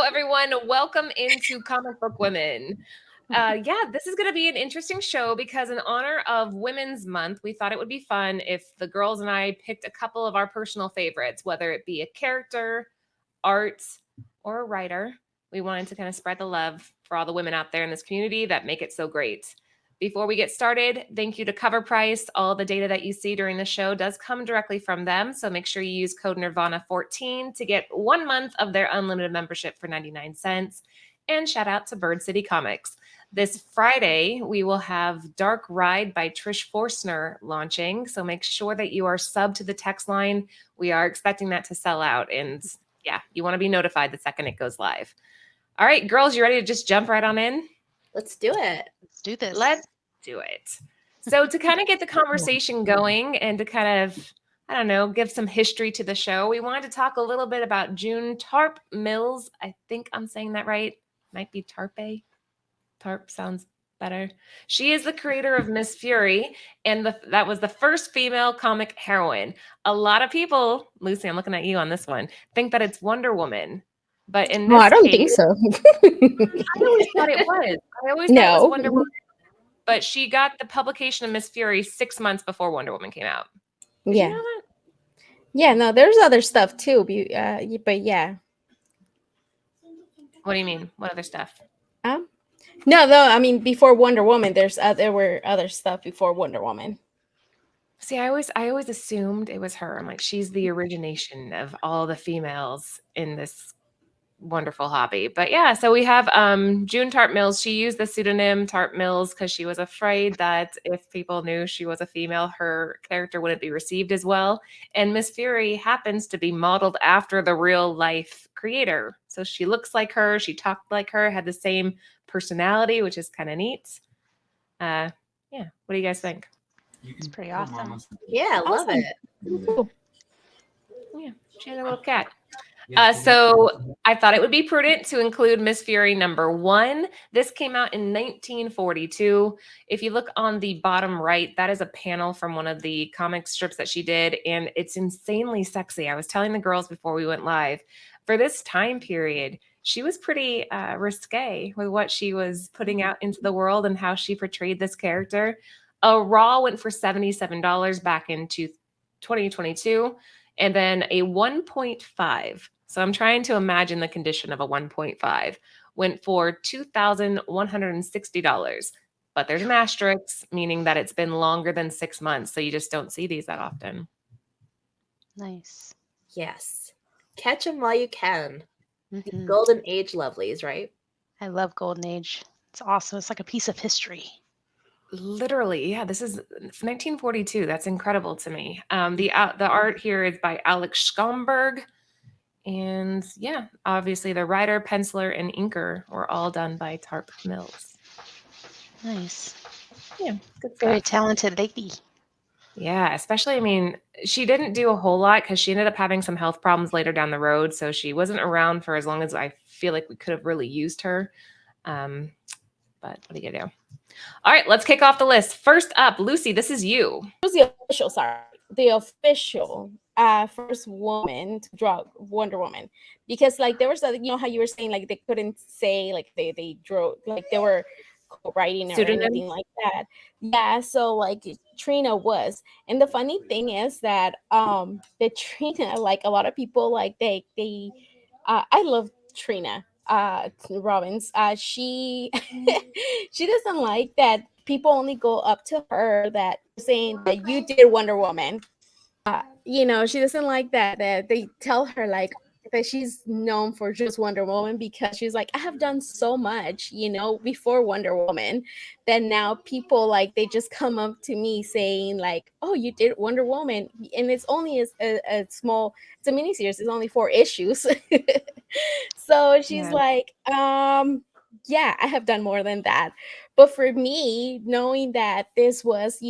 everyone. Welcome into Comic Book Women. This is going to be an interesting show because, in honor of Women's Month, we thought it would be fun if the girls and I picked a couple of our personal favorites, whether it be a character, art, or a writer. We wanted to kind of spread the love for all the women out there in this community that make it so great. Before we get started, thank you to Cover Price. All the data that you see during the show does come directly from them, so make sure you use code Nirvana14 to get 1 month of their unlimited membership for 99 cents. And shout out to Bird City Comics. This Friday, we will have Dark Ride by Trish Forstner launching, so make sure that you are subbed to the text line. We are expecting that to sell out, and you want to be notified the second it goes live. All right, girls, you ready to just jump right on in? Let's do it. Let's do this. Let's do it. So to kind of get the conversation going and to kind of, give some history to the show, we wanted to talk a little bit about June Tarp Mills. I think I'm saying that right. Might be Tarpe. Tarp sounds better. She is the creator of Miss Fury, and that was the first female comic heroine. A lot of people, Lucy, I'm looking at you on this one, think that it's Wonder Woman. But in this I don't case, think so. I always thought it was. I always thought it was Wonder Woman. But she got the publication of Miss Fury 6 months before Wonder Woman came out. Did you know that? Yeah, no, there's other stuff too. But yeah. What do you mean? What other stuff? No, I mean before Wonder Woman, there were other stuff before Wonder Woman. See, I always assumed it was her. I'm like, she's the origination of all the females in this wonderful hobby. But yeah, so we have June Tarp Mills. She used the pseudonym Tarp Mills because she was afraid that if people knew she was a female, her character wouldn't be received as well. And Miss Fury happens to be modeled after the real life creator. So she looks like her, she talked like her, had the same personality, which is kind of neat. What do you guys think? It's pretty awesome. Yeah, love it. Cool. Yeah, she had a little cat. So I thought it would be prudent to include Miss Fury #1. This came out in 1942. If you look on the bottom right, that is a panel from one of the comic strips that she did, and it's insanely sexy. I was telling the girls before we went live, for this time period, she was pretty risque with what she was putting out into the world and how she portrayed this character. A Raw went for $77 back in 2022, and then a 1.5. So I'm trying to imagine the condition of a 1.5. Went for $2,160. But there's an asterisk, meaning that it's been longer than 6 months. So you just don't see these that often. Nice. Yes. Catch them while you can. Mm-hmm. Golden Age lovelies, right? I love Golden Age. It's awesome. It's like a piece of history. Literally, yeah. This is 1942. That's incredible to me. The art here is by Alex Schomburg. And yeah, obviously the writer, penciler, and inker were all done by Tarp Mills. Nice. Yeah, good stuff. Very talented lady. Yeah, especially, I mean, she didn't do a whole lot because she ended up having some health problems later down the road. So she wasn't around for as long as I feel like we could have really used her. But what are you gonna do? All right, let's kick off the list. First up, Lucy, this is you. Who's the official first woman to draw Wonder Woman? Because like there was how you were saying like they couldn't say like they drew like they were writing or anything like that. Yeah, so like Trina was. And the funny thing is that the Trina, like a lot of people like they I love Trina Robbins. She she doesn't like that people only go up to her that saying that you did Wonder Woman. She doesn't like that they tell her like that she's known for just Wonder Woman because she's like, I have done so much, before Wonder Woman, that now people like they just come up to me saying like, oh, you did Wonder Woman, and it's only a small, it's a miniseries, it's only 4 issues. So she's like, yeah, I have done more than that. But for me, knowing that this was,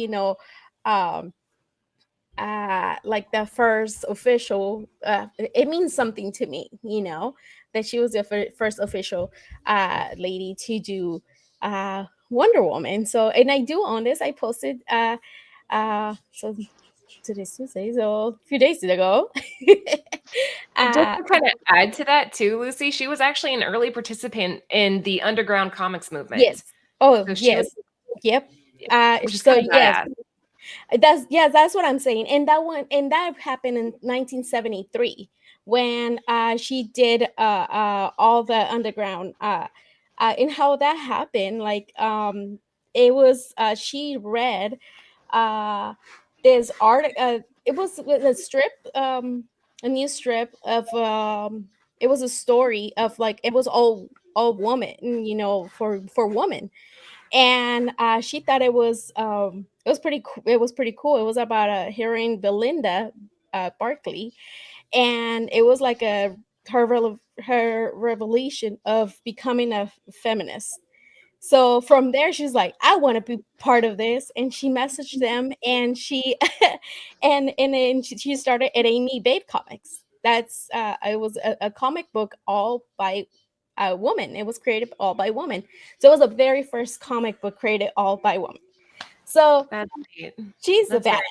like the first official, it means something to me, that she was the first official lady to do Wonder Woman. So, and I do own this. I posted so today's Tuesday, so a few days ago. So just to kind of add to that too, Lucy, she was actually an early participant in the underground comics movement. Yes. Oh, So she yes. was, Yep. which is So kind of yes, badass. that's what I'm saying. And that happened in 1973 when she did all the underground and how that happened. Like it was she read uh this art it was a strip a new strip of it was a story of like it was all woman, for women. And she thought it was it was pretty cool. It was about a heroine, Belinda Barkley, and it was like her revelation of becoming a feminist. So from there, she's like, I want to be part of this, and she messaged them, and she and then she started at Amy Babe Comics. That's it was a comic book all by a woman. It was created all by women. So it was the very first comic book created all by women. So That's neat. she's a That's very badass.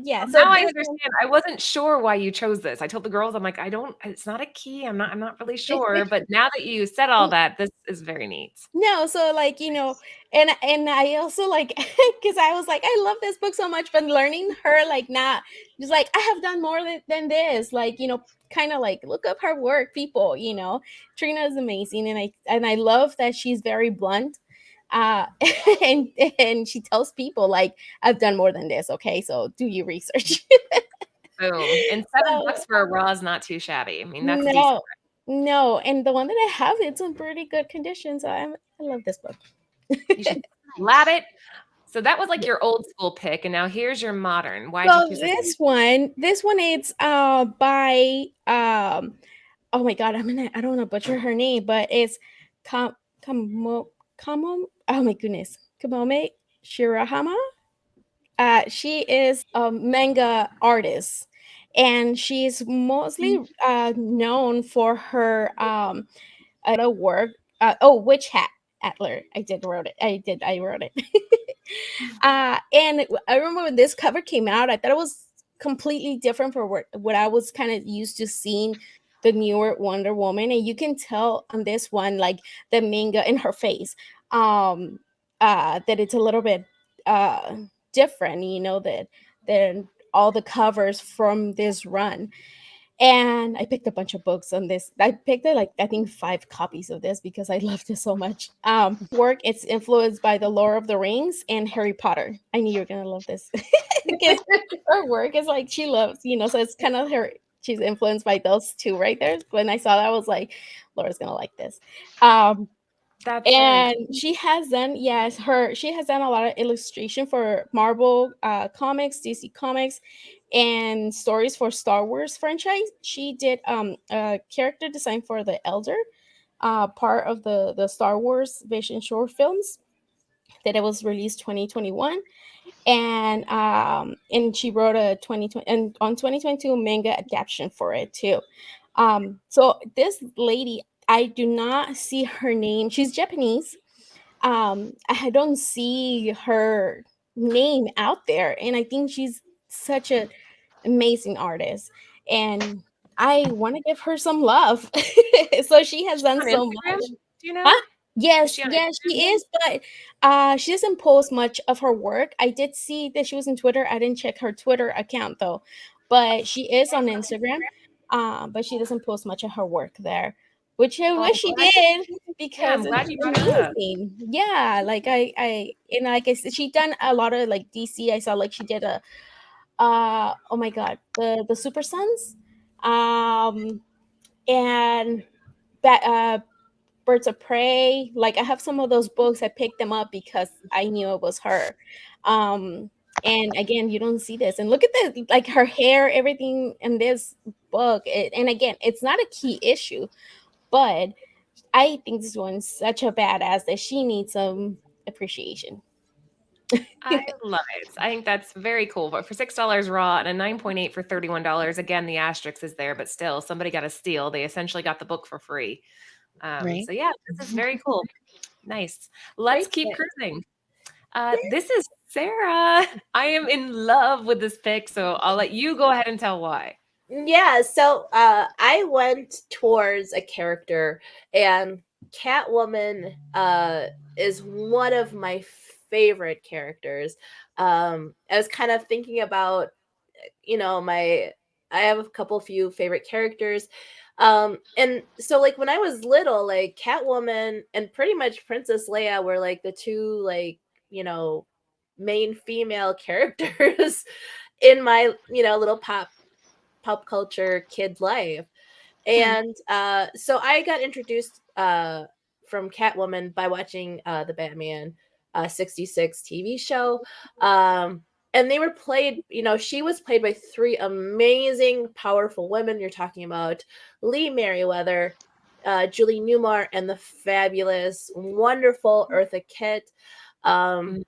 Yeah. Well, So now I this one, understand. I wasn't sure why you chose this. I told the girls, I'm like, it's not a key. I'm not really sure. But now that you said all that, this is very neat. no, so like, and I also like because I was like, I love this book so much, but learning her like not just like I have done more than this, like, kind of like look up her work, people. Trina is amazing, and I love that she's very blunt. Uh and and she tells people like I've done more than this, okay? So do your research. Boom. And So $7 for a raw is not too shabby. I mean, that's a decent. no, no, and the one that I have, it's in pretty good condition. So I love this book. You should lab Nice. it. So that was like your old school pick, and now here's your modern. Why'd you So choose this? this one it's by oh my god, I don't want to butcher her name, but it's Kamo oh my goodness, Kamome Shirahama. She is a manga artist, and she's mostly known for her work. Witch Hat Atler. I wrote it. And I remember when this cover came out, I thought it was completely different from what I was kind of used to seeing the newer Wonder Woman, and you can tell on this one, like the manga in her face, that it's a little bit different, than all the covers from this run. And I picked a bunch of books on this. I picked like I think 5 copies of this because I loved it so much. Work it's influenced by the Lord of the Rings and Harry Potter. I knew you were gonna love this because her work is like she loves, so it's kind of her. She's influenced by those two right there. When I saw that, I was like, Laura's gonna like this. That's very And cool. she has done a lot of illustration for Marvel comics, DC comics, and stories for Star Wars franchise. She did a character design for the Elder, part of the Star Wars Vision short films that it was released 2021. And she wrote a 2020 and on 2022 manga adaptation for it too. So this lady, I do not see her name. She's Japanese. I don't see her name out there, and I think she's such an amazing artist, and I want to give her some love. So she has done On so Instagram? much. Do you know? Huh? Is Yes, she on yes, Instagram? she is, but she doesn't post much of her work. I did see that she was on Twitter. I didn't check her Twitter account though, but she is on Instagram. But she doesn't post much of her work there, which I Well, wish she did yeah, because I'm glad it's you brought it up. amazing. Yeah, like I and like I said, she done a lot of like DC. I saw like she did a oh my god, the Super Sons, and Birds of Prey. Like I have some of those books. I picked them up because I knew it was her. And again, you don't see this. And look at the like her hair, everything in this book. And again, it's not a key issue, but I think this one's such a badass that she needs some appreciation. I love it. I think that's very cool. But for $6 raw and a 9.8 for $31, again, the asterisk is there, but still, somebody got a steal. They essentially got the book for free. Right. So yeah, this is very cool. Nice. Let's Great keep pick. cruising. This is Sarah. I am in love with this pick, so I'll let you go ahead and tell why. Yeah, so I went towards a character, and Catwoman is one of my favorite characters. I was kind of thinking about, my I have a few favorite characters. And so like when I was little, like Catwoman and pretty much Princess Leia were like the two like, you know, main female characters in my, little pop culture kid life. Hmm. And so I got introduced from Catwoman by watching the Batman 66 TV show. And they were played, she was played by three amazing, powerful women. You're talking about Lee Merriweather, Julie Newmar, and the fabulous, wonderful Eartha Kitt. Um,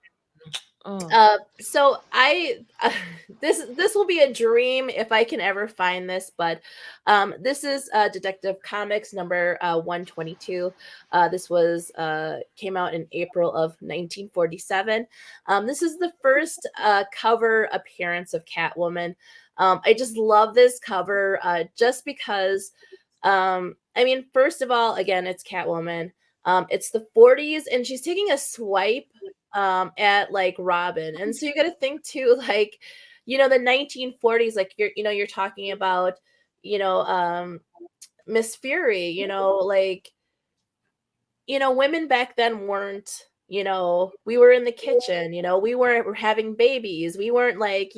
Mm. Oh, so I this will be a dream if I can ever find this, but this is Detective Comics number 122. This was came out in April of 1947. This is the first cover appearance of Catwoman. I just love this cover just because I mean, first of all, again, it's Catwoman. It's the 40s and she's taking a swipe at like Robin. And so you got to think too like the 1940s like you're talking about Miss Fury, like women back then weren't, we were in the kitchen, we weren't having babies. We weren't like,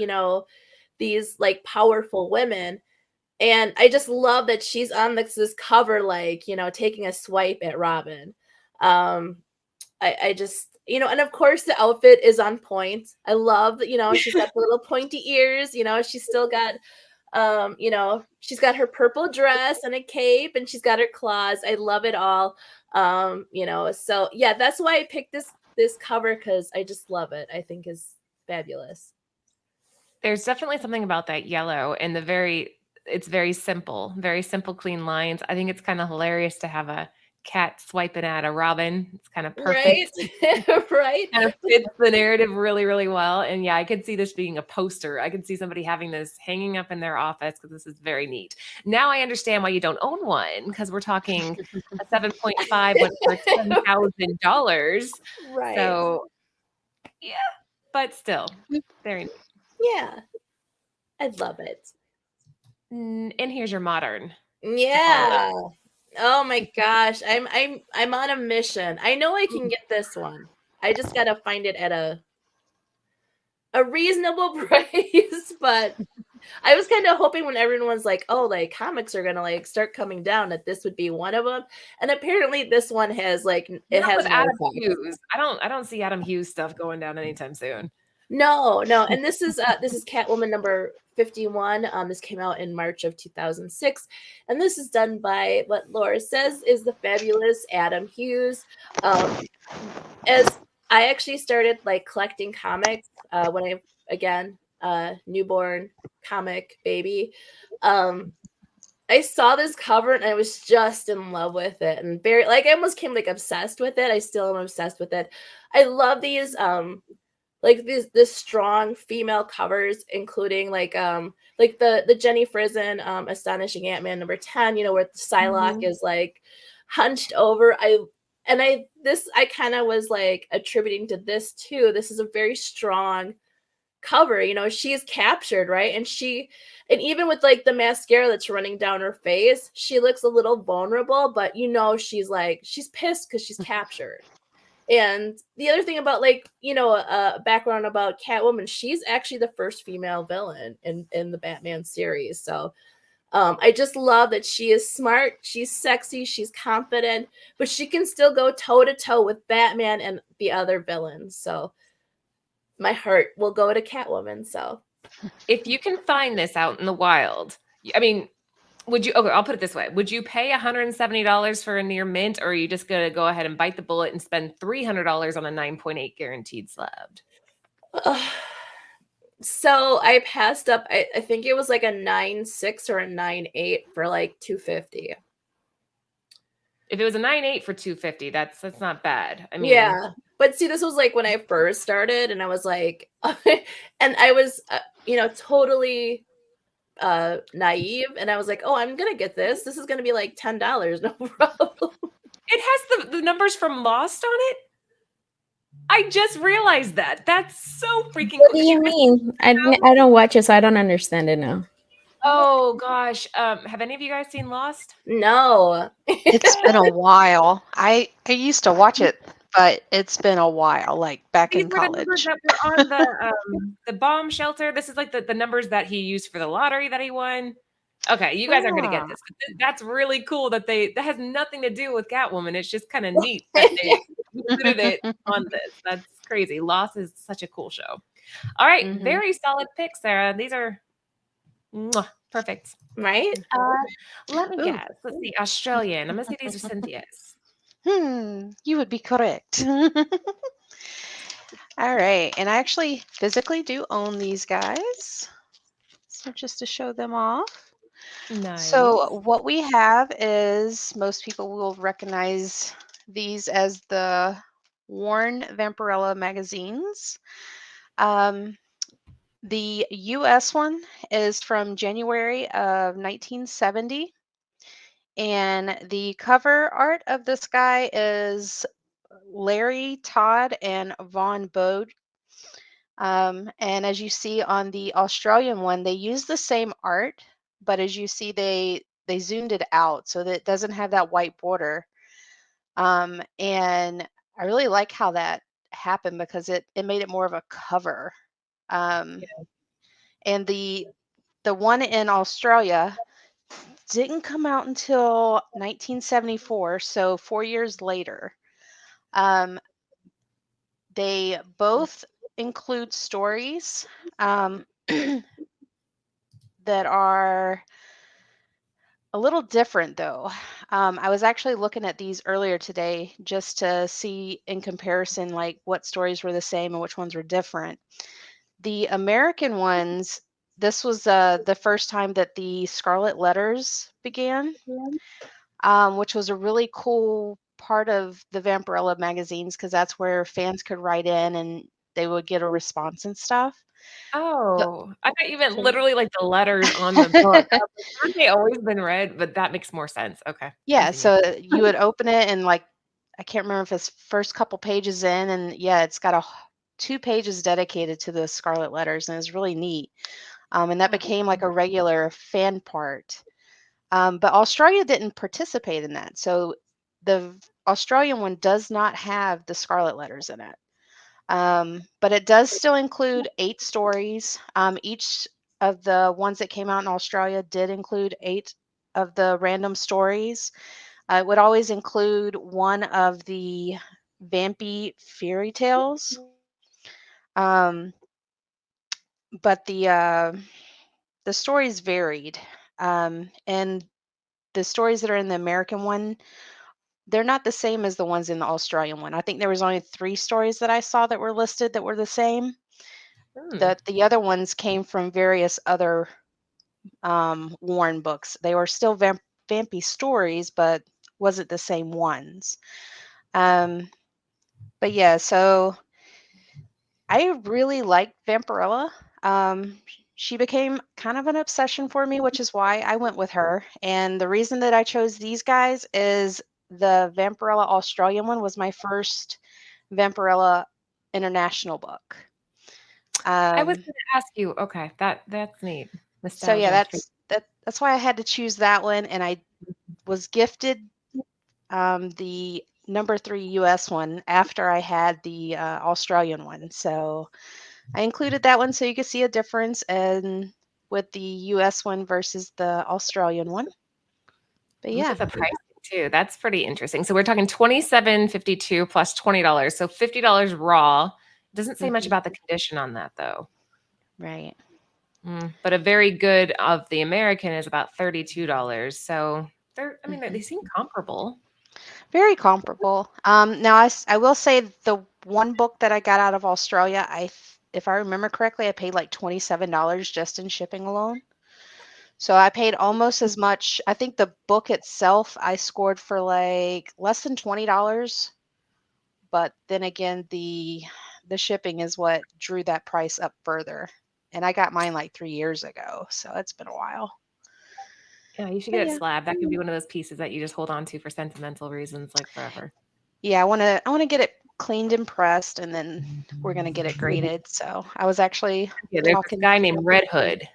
these like powerful women. And I just love that she's on this cover like, taking a swipe at Robin. Um I just, and of course the outfit is on point. I love that, she's got the little pointy ears, she's still got she's got her purple dress and a cape and she's got her claws. I love it all. So yeah, that's why I picked this cover because I just love it. I think is fabulous. there's definitely something about that yellow and it's very simple, clean lines. I think it's kind of hilarious to have a cat swiping at a robin. It's kind of Right? perfect. Right? Kind of fits the narrative really, really well. And yeah, I could see this being a poster. I could see somebody having this hanging up in their office because this is very neat. Now I understand why you don't own one because we're talking a 7.5 went for $10,000. Right. So yeah, but still, very neat. Yeah. I love it. And here's your modern to follow it. Yeah. Oh my gosh. I'm on a mission. I know I can get this one. I just gotta find it at a reasonable price, but I was kind of hoping when everyone was like, "Oh, like comics are gonna like start coming down," that this would be one of them. And apparently, this one has like it Not has with no Adam effects. Hughes. I don't see Adam Hughes stuff going down anytime soon. No, no. And this is Catwoman number 51. This came out in March of 2006, and this is done by what Laura says is the fabulous Adam Hughes. Um, as I actually started like collecting comics when I again newborn comic baby. Um, I saw this cover and I was just in love with it and very like I almost came like obsessed with it. I still am obsessed with it. I love these like this strong female covers, including like the Jenny Frison Astonishing Ant-Man number 10, where Psylocke Mhm. is like hunched over. I kind of was like attributing to this too. This is a very strong cover, she's captured, right? And even with like the mascara that's running down her face, she looks a little vulnerable, but she's pissed because she's captured. And the other thing about like, background about Catwoman, she's actually the first female villain in the Batman series. So I just love that she is smart, she's sexy, she's confident, but she can still go toe to toe with Batman and the other villains. So my heart will go to Catwoman. So If you can find this out in the wild, I mean, would you okay, I'll put it this way. Would you pay $170 for a near mint, or are you just gonna go ahead and bite the bullet and spend $300 on a 9.8 guaranteed slab? so I passed up. I think it was like a 9.6 or a 9.8 for like 250. If it was a 9.8 for 250, that's not bad. I mean, Yeah. But see, this was like when I first started, and I was like, and I was, totally naive, and I was like, "Oh, I'm gonna get this. This is gonna be like $10, no problem." It has the numbers from Lost on it? I just realized that. That's so freaking What cool do 'cause you you guys mean? know? I don't watch it, so I don't understand it now. Oh gosh, have any of you guys seen Lost? No. It's been a while. I used to watch it, but it's been a while, like back These in were the numbers college. that were on the bomb shelter. This is like the numbers that he used for the lottery that he won. Okay, you guys aren't gonna get Ah. this, but that's really cool that has nothing to do with Catwoman. It's just kind of neat that they included it on this. That's crazy. Lost is such a cool show. All right, Mhm. very solid picks, Sarah. These are mwah, perfect. Right? Uh, let me Ooh. guess. Let's see. Australian. I'm gonna say these are Cynthia's. You would be correct. All right, and I actually physically do own these guys. So just to show them off. Nice. So what we have is most people will recognize these as the worn Vampirella magazines. Um, the US one is from January of 1970. And the cover art of this guy is Larry Todd and Vaughn Bode. And as you see on the Australian one, they use the same art, but as you see, they zoomed it out so that it doesn't have that white border. And I really like how that happened because it made it more of a cover. Um, and the one in Australia didn't come out until 1974, so 4 years later. Um, they both include stories that are a little different, though. I was actually looking at these earlier today just to see in comparison, like what stories were the same and which ones were different. The American ones, this was the first time that the Scarlet Letters began, which was a really cool part of the Vampirella magazines because that's where fans could write in and they would get a response and stuff. The, Oh, I thought you meant so- literally like the letters on the book. I was like, haven't they always been read? But that makes more sense. Okay, yeah, continue. so you would open it and like I can't remember if it's first couple pages in, and yeah, it's got 2 pages dedicated to the Scarlet Letters, and it's really neat. And that Oh, became like a regular fan part. But Australia didn't participate in that. So the Australian one does not have the Scarlet Letters in it. But it does still include 8 stories. Each of the ones that came out in Australia did include 8 of the random stories. It would always include one of the vampy fairy tales. Um, but the stories varied. And the stories that are in the American one, they're not the same as the ones in the Australian one. I think there was only 3 stories that I saw that were listed that were the same. hmm. The other ones came from various other Warren books. They were still vampy stories, but wasn't the same ones. Um, but yeah, so I really liked Vampirella. She became kind of an obsession for me, which is why I went with her. And the reason that I chose these guys is the Vampirella Australian one was my first Vampirella international book. I was Um, going to ask you. Okay, that's neat. so yeah, Nostalgia. Intrigue. that's why I had to choose that one, and I was gifted the number 3 US one after I had the Australian one. So I included that one so you could see a difference and with the US one versus the Australian one. But Look yeah, at the pricing too. That's pretty interesting. So we're talking 27.52 plus $20. So $50 raw. Doesn't say much mhm, about the condition on that though. right. But a very good of the American is about $32. So I mean, they Mhm. seem comparable. Very comparable. Now I will say the one book that I got out of Australia, if I remember correctly, I paid like $27 just in shipping alone. So I paid almost as much. I think the book itself I scored for like less than $20, but then again the shipping is what drew that price up further and I got mine like 3 years ago, so it's been a while. Yeah, you should But get it yeah, slab. That could be one of those pieces that you just hold on to for sentimental reasons, like forever. yeah, I want to get it cleaned and pressed, and then we're gonna get it graded. So I was actually Yeah, there's this talking. guy named Red Hood.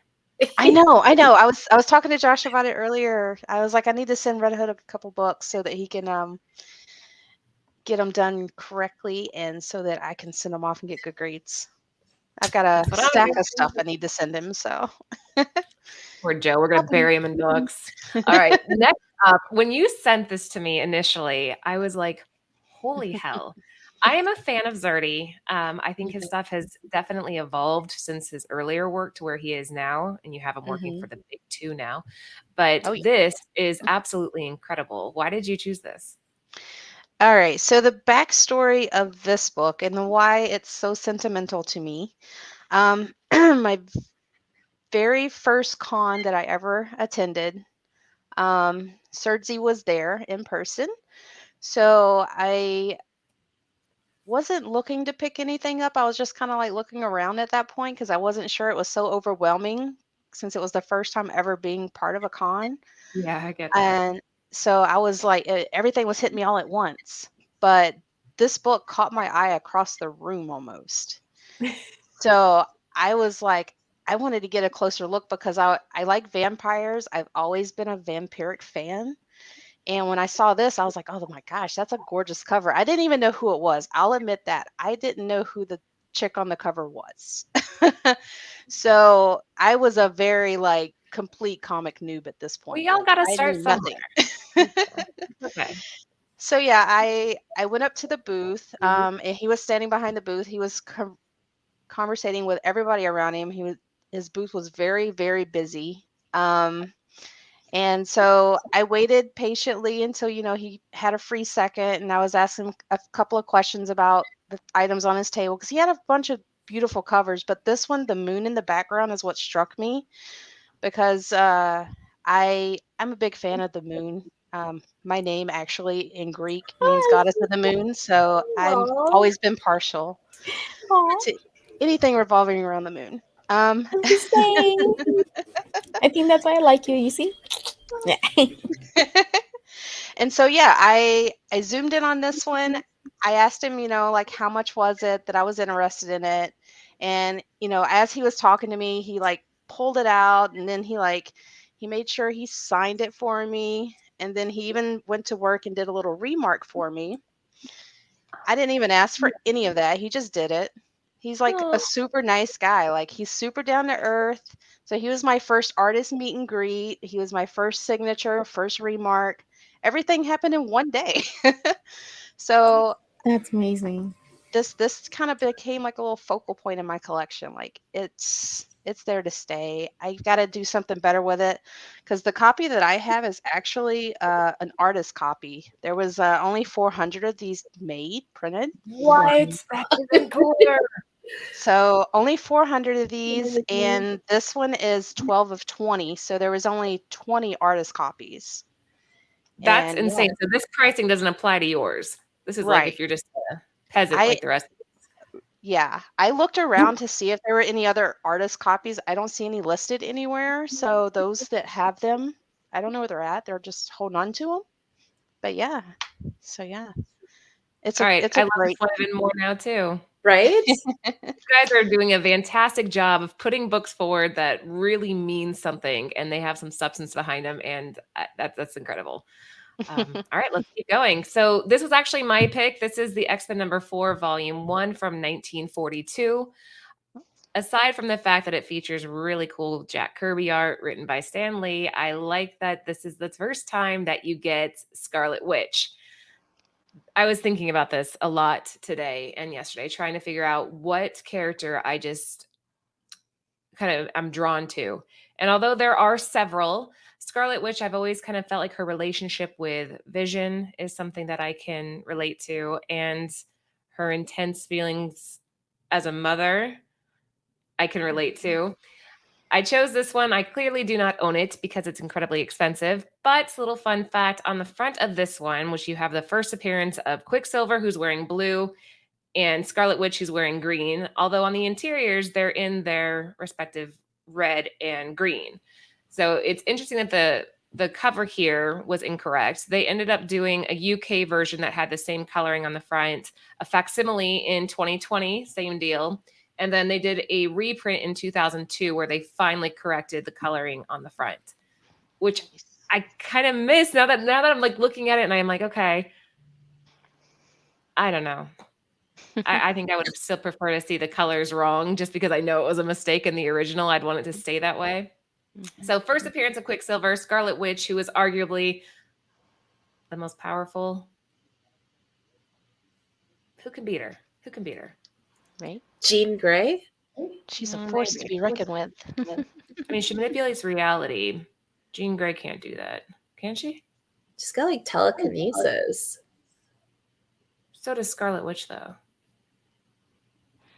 I know, I know. I was talking to Josh about it earlier. I was like, I need to send Red Hood a couple books so that he can get them done correctly, and so that I can send them off and get good grades. I've got That's a what I'm stack of stuff doing. I need to send him. So Poor Joe. We're I'll gonna be. bury him in books. All right. Next up, when you sent this to me initially, I was like, holy hell. I am a fan of Zerdy. I think his stuff has definitely evolved since his earlier work to where he is now, and you have him working Hmm. for the big two now. But Oh yeah. this is absolutely incredible. Why did you choose this? All right. So the backstory of this book and why it's so sentimental to me. My very first con that I ever attended, Sergi was there in person. So I wasn't looking to pick anything up. I was just kind of like looking around at that point because I wasn't sure, it was so overwhelming since it was the first time ever being part of a con. Yeah, I get that. And so I was like, everything was hitting me all at once. But this book caught my eye across the room almost. So I was like, I wanted to get a closer look because I like vampires. I've always been a vampiric fan. And when I saw this, I was like, oh my gosh, that's a gorgeous cover. I didn't even know who it was. I'll admit that. I didn't know who the chick on the cover was. So I was a very like complete comic noob at this point. We all Like got to I start knew somewhere. nothing. Okay. So yeah, I went up to the booth, and he was standing behind the booth. He was conversating with everybody around him. His booth was very, very busy. And so I waited patiently until, he had a free second, and I was asking a couple of questions about the items on his table because he had a bunch of beautiful covers, but this one, the moon in the background, is what struck me because I'm a big fan of the moon. My name actually in Greek means goddess of the moon, so I'm Aw. always been partial Aw. to anything revolving around the moon. I'm just saying. I think that's why I like you. You see? Yeah. And so yeah, I zoomed in on this one. I asked him, like how much was it that I was interested in it. And, as he was talking to me, he like pulled it out, and then he made sure he signed it for me. And then he even went to work and did a little remark for me. I didn't even ask for any of that. He just did it. He's like a Oh, super nice guy. Like he's super down to earth. So he was my first artist meet and greet. He was my first signature, first remark. Everything happened in one day. So That's amazing. this kind of became like a little focal point in my collection. Like it's there to stay. I got to do something better with it because the copy that I have is actually an artist copy. There was only 400 of these made, printed. what? That's even cooler. So only 400 of these, and this one is 12 of 20. So there was only 20 artist copies. That's And yeah, insane. So this pricing doesn't apply to yours. This is like right. if you're just a peasant I like the rest of Yeah, I looked around to see if there were any other artist copies. I don't see any listed anywhere. So those that have them, I don't know where they're at. They're just holding on to them. But yeah, so yeah, it's All a right. it's I a love this great. one even more now too. Right? You guys are doing a fantastic job of putting books forward that really mean something and they have some substance behind them. And that's incredible. All right, let's keep going. So this was actually my pick. This is the X-Men #4, Volume 1 from 1942. Aside from the fact that it features really cool Jack Kirby art written by Stan Lee, I like that this is the first time that you get Scarlet Witch. I was thinking about this a lot today and yesterday, trying to figure out what character I just kind of am drawn to. And although there are several, Scarlet Witch, I've always kind of felt like her relationship with Vision is something that I can relate to, and her intense feelings as a mother, I can relate to. I chose this one. I clearly do not own it because it's incredibly expensive. But little fun fact on the front of this one, which you have the first appearance of Quicksilver, who's wearing blue. and Scarlet Witch, who's wearing green, although on the interiors, they're in their respective red and green. So it's interesting that the cover here was incorrect. They ended up doing a UK version that had the same coloring on the front, a facsimile in 2020, same deal. And then they did a reprint in 2002 where they finally corrected the coloring on the front, which I kind of miss now that I'm like looking at it and I'm like, okay, I don't know. I think I would still prefer to see the colors wrong just because I know it was a mistake in the original. I'd want it to stay that way. So first appearance of Quicksilver, Scarlet Witch, who is arguably the most powerful. Who can beat her? Who can beat her? Right? Jean Grey? She's a force to be reckoned with. I mean, she manipulates reality. Jean Grey can't do that. Can she? She's got like telekinesis. So does Scarlet Witch, though.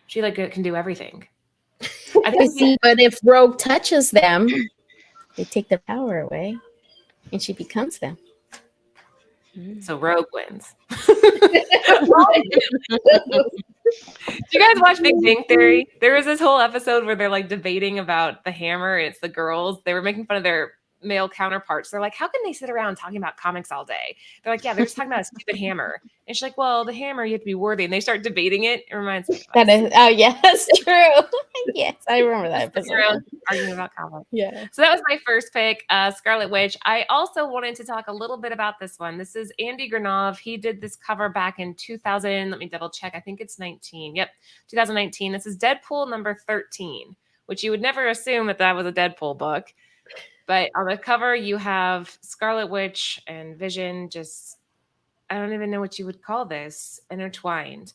She like can do everything. I think See, but if Rogue touches them, they take their power away, and she becomes them. so. Rogue wins. Do you guys watch Big Bang Theory? There was this whole episode where they're like debating about the hammer. It's the girls. They were making fun of their male counterparts. They're like, how can they sit around talking about comics all day? They're like, yeah, they're just talking about a stupid hammer. And she's like, well, the hammer, you have to be worthy. And they start debating it. It reminds me of That us. is, oh yeah, that's true. Yes, I remember that Sitting episode. around arguing about comics. Yeah. So that was my first pick, Scarlet Witch. I also wanted to talk a little bit about this one. This is Andy Granov. He did this cover back in 2000. Let me double check. I think it's 19. Yep, 2019. This is Deadpool number 13, which you would never assume that was a Deadpool book. But on the cover, you have Scarlet Witch and Vision just, I don't even know what you would call this, intertwined.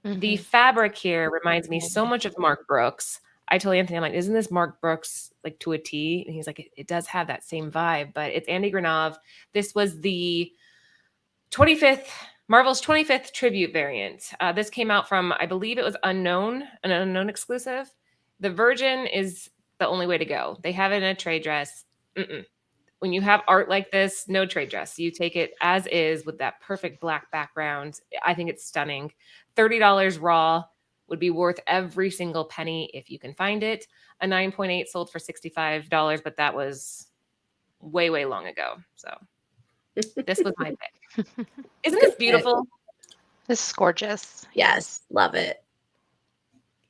The fabric here reminds me so much of Mark Brooks. I told Anthony, I'm like, isn't this Mark Brooks like to a T? And he's like, it does have that same vibe, but it's Andy Granov. This was the 25th, Marvel's 25th tribute variant. This came out from, I believe it was an unknown exclusive. The Virgin is the only way to go. They have it in a trade dress. When you have art like this, no trade dress. You take it as is with that perfect black background. I think it's stunning. $30 raw would be worth every single penny if you can find it. A 9.8 sold for $65, but that was way, way long ago. So this was my pick. Isn't this beautiful? This is gorgeous. Yes, love it.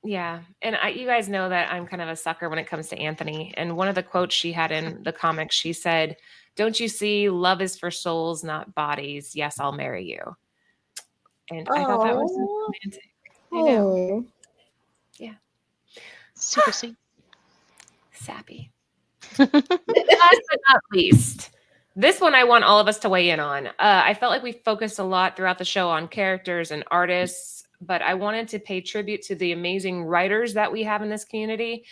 Yeah. And you guys know that I'm kind of a sucker when it comes to Anthony. And one of the quotes she had in the comics, she said, don't you see, love is for souls, not bodies. Yes, I'll marry you. And I thought that was romantic. I know. Yeah. Super sweet. Sappy. Last but not least, this one I want all of us to weigh in on. I felt like we focused a lot throughout the show on characters and artists, but I wanted to pay tribute to the amazing writers that we have in this community.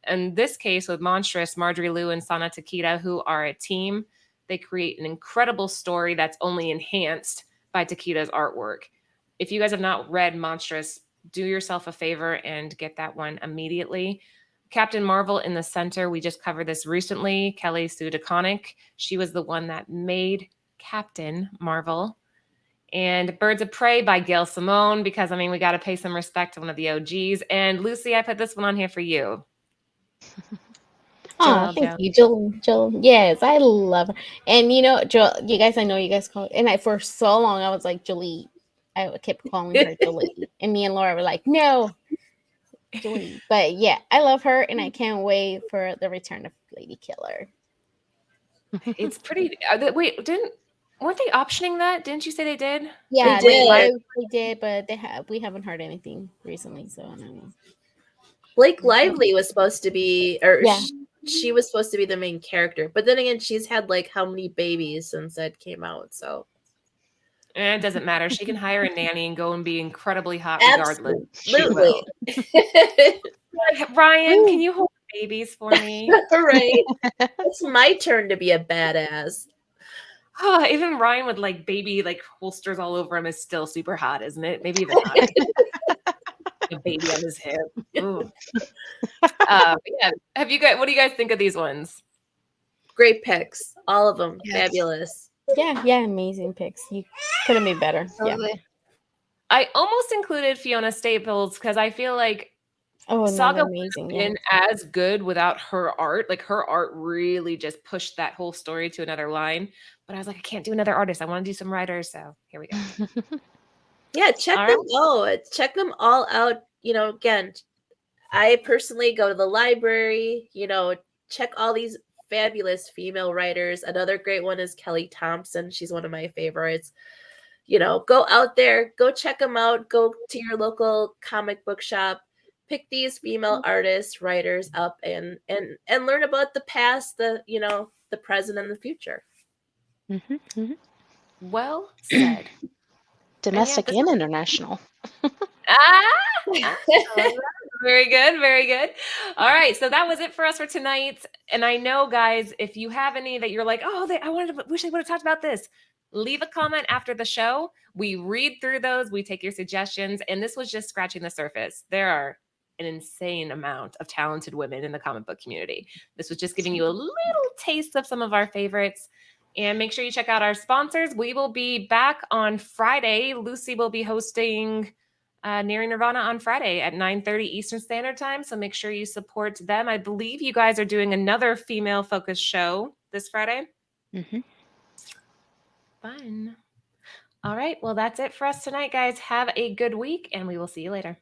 In this case, with Monstrous, Marjorie Liu and Sana Takeda, who are a team, they create an incredible story that's only enhanced by Takeda's artwork. If you guys have not read Monstrous, do yourself a favor and get that one immediately. Captain Marvel in the center. We just covered this recently. Kelly Sue DeConnick. She was the one that made Captain Marvel. And Birds of Prey by Gail Simone, because, I mean, we got to pay some respect to one of the OGs. And Lucy, I put this one on here for you. Oh, thank you, Joel. Yes, I love her. And you know, Joel, I know you guys call it, and for so long I was like Jolie. I kept calling her Jolie. And me and Laura were like, no, Jolie. But yeah, I love her, and I can't wait for the return of Lady Killer. It's pretty. Wait, weren't they optioning that? Didn't you say they did? Yeah, they did, but we haven't heard anything recently, so I don't know. Blake Lively was supposed to be, or Yeah. she was supposed to be the main character. But then again, she's had like how many babies since that came out, so. It doesn't matter. She can hire a nanny and go and be incredibly hot regardless. Absolutely. Ryan, can you hold babies for me? Right. It's my turn to be a badass. Oh, even Ryan with like baby like holsters all over him is still super hot, isn't it? Maybe even hotter. A baby on his hip. Ooh. Yeah. What do you guys think of these ones? Great picks. All of them. Yes. Fabulous. Yeah, amazing picks. You couldn't be better. Totally. I almost included Fiona Staples because I feel like Oh, no, Saga wouldn't amazing. have been as good without her art. Like her art really just pushed that whole story to another line. But I was like, I can't do another artist. I want to do some writers. So here we go. Yeah, check All them right. out. Check them all out. Again, I personally go to the library, check all these fabulous female writers. Another great one is Kelly Thompson. She's one of my favorites. Go out there, go check them out, go to your local comic book shop, pick these female artists, writers up and learn about the past, the present and the future. Well said. Domestic this and international. Ah, I love that. Very good, very good. All right, so that was it for us for tonight. And I know, guys, if you have any that you're like, oh, wish I would have talked about this. Leave a comment after the show. We read through those, we take your suggestions, and this was just scratching the surface. There are an insane amount of talented women in the comic book community. This was just giving you a little taste of some of our favorites. And make sure you check out our sponsors. We will be back on Friday. Lucy will be hosting Nearing Nirvana on Friday at 9:30 Eastern Standard Time. So make sure you support them. I believe you guys are doing another female-focused show this Friday. Fun. All right. Well, that's it for us tonight, guys. Have a good week, and we will see you later.